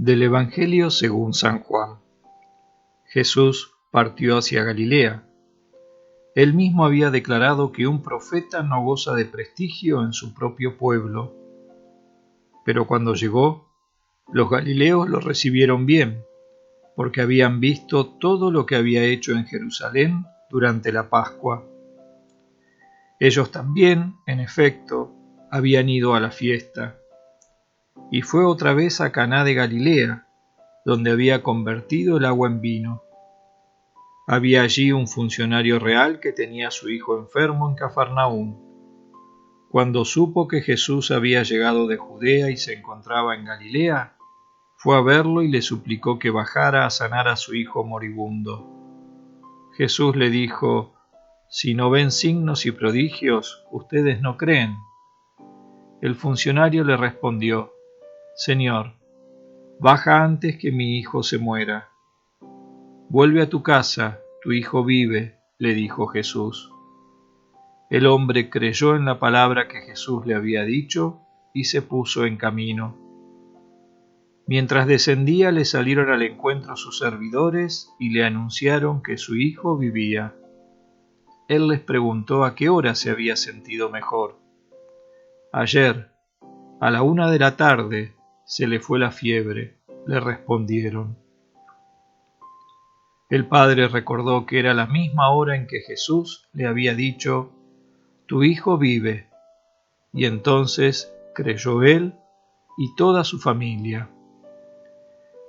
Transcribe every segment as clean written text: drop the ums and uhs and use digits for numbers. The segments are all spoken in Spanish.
Del Evangelio según San Juan. Jesús partió hacia Galilea. Él mismo había declarado que un profeta no goza de prestigio en su propio pueblo. Pero cuando llegó, los galileos lo recibieron bien, porque habían visto todo lo que había hecho en Jerusalén durante la Pascua. Ellos también, en efecto, habían ido a la fiesta. Y fue otra vez a Caná de Galilea, donde había convertido el agua en vino. Había allí un funcionario real que tenía a su hijo enfermo en Cafarnaúm. Cuando supo que Jesús había llegado de Judea y se encontraba en Galilea, fue a verlo y le suplicó que bajara a sanar a su hijo moribundo. Jesús le dijo: «Si no ven signos y prodigios, ustedes no creen». El funcionario le respondió: «Señor, baja antes que mi hijo se muera». «Vuelve a tu casa, tu hijo vive», le dijo Jesús. El hombre creyó en la palabra que Jesús le había dicho y se puso en camino. Mientras descendía, le salieron al encuentro sus servidores y le anunciaron que su hijo vivía. Él les preguntó a qué hora se había sentido mejor. «Ayer, a la 1 de la tarde, se le fue la fiebre», le respondieron. El padre recordó que era la misma hora en que Jesús le había dicho: «Tu hijo vive», y entonces creyó él y toda su familia.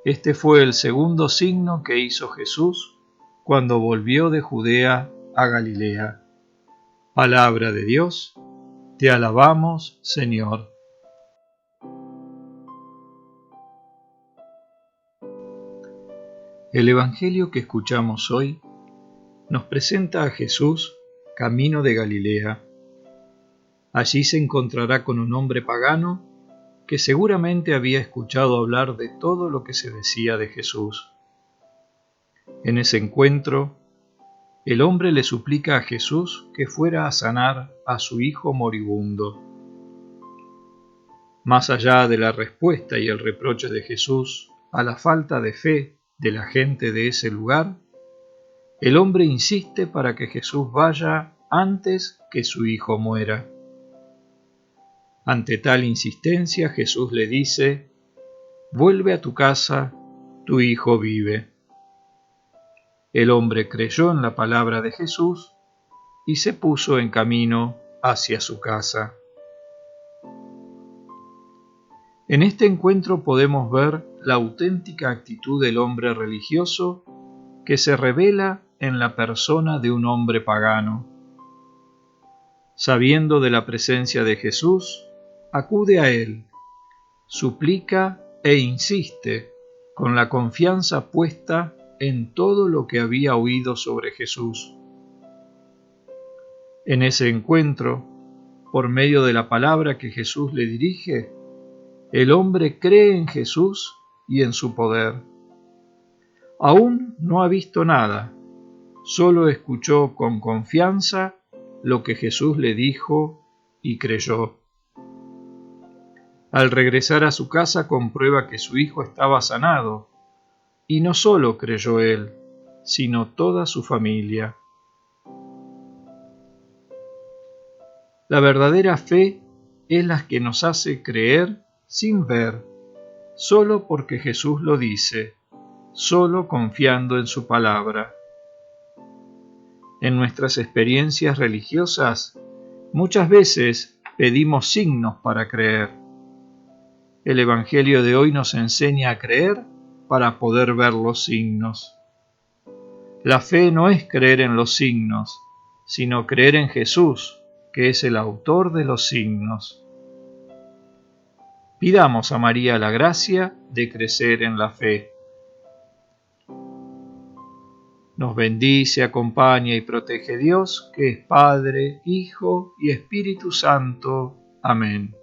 Este fue el segundo signo que hizo Jesús cuando volvió de Judea a Galilea. Palabra de Dios, te alabamos, Señor. El Evangelio que escuchamos hoy nos presenta a Jesús camino de Galilea. Allí se encontrará con un hombre pagano que seguramente había escuchado hablar de todo lo que se decía de Jesús. En ese encuentro, el hombre le suplica a Jesús que fuera a sanar a su hijo moribundo. Más allá de la respuesta y el reproche de Jesús a la falta de fe de la gente de ese lugar, el hombre insiste para que Jesús vaya antes que su hijo muera. Ante tal insistencia, Jesús le dice: «Vuelve a tu casa, tu hijo vive». El hombre creyó en la palabra de Jesús y se puso en camino hacia su casa. En este encuentro podemos ver la auténtica actitud del hombre religioso que se revela en la persona de un hombre pagano. Sabiendo de la presencia de Jesús, acude a él, suplica e insiste con la confianza puesta en todo lo que había oído sobre Jesús. En ese encuentro, por medio de la palabra que Jesús le dirige, el hombre cree en Jesús y en su poder. Aún no ha visto nada, solo escuchó con confianza lo que Jesús le dijo y creyó. Al regresar a su casa comprueba que su hijo estaba sanado, y no solo creyó él, sino toda su familia. La verdadera fe es la que nos hace creer sin ver, solo porque Jesús lo dice, solo confiando en su palabra. En nuestras experiencias religiosas, muchas veces pedimos signos para creer. El Evangelio de hoy nos enseña a creer para poder ver los signos. La fe no es creer en los signos, sino creer en Jesús, que es el autor de los signos. Pidamos a María la gracia de crecer en la fe. Nos bendice, acompaña y protege Dios, que es Padre, Hijo y Espíritu Santo. Amén.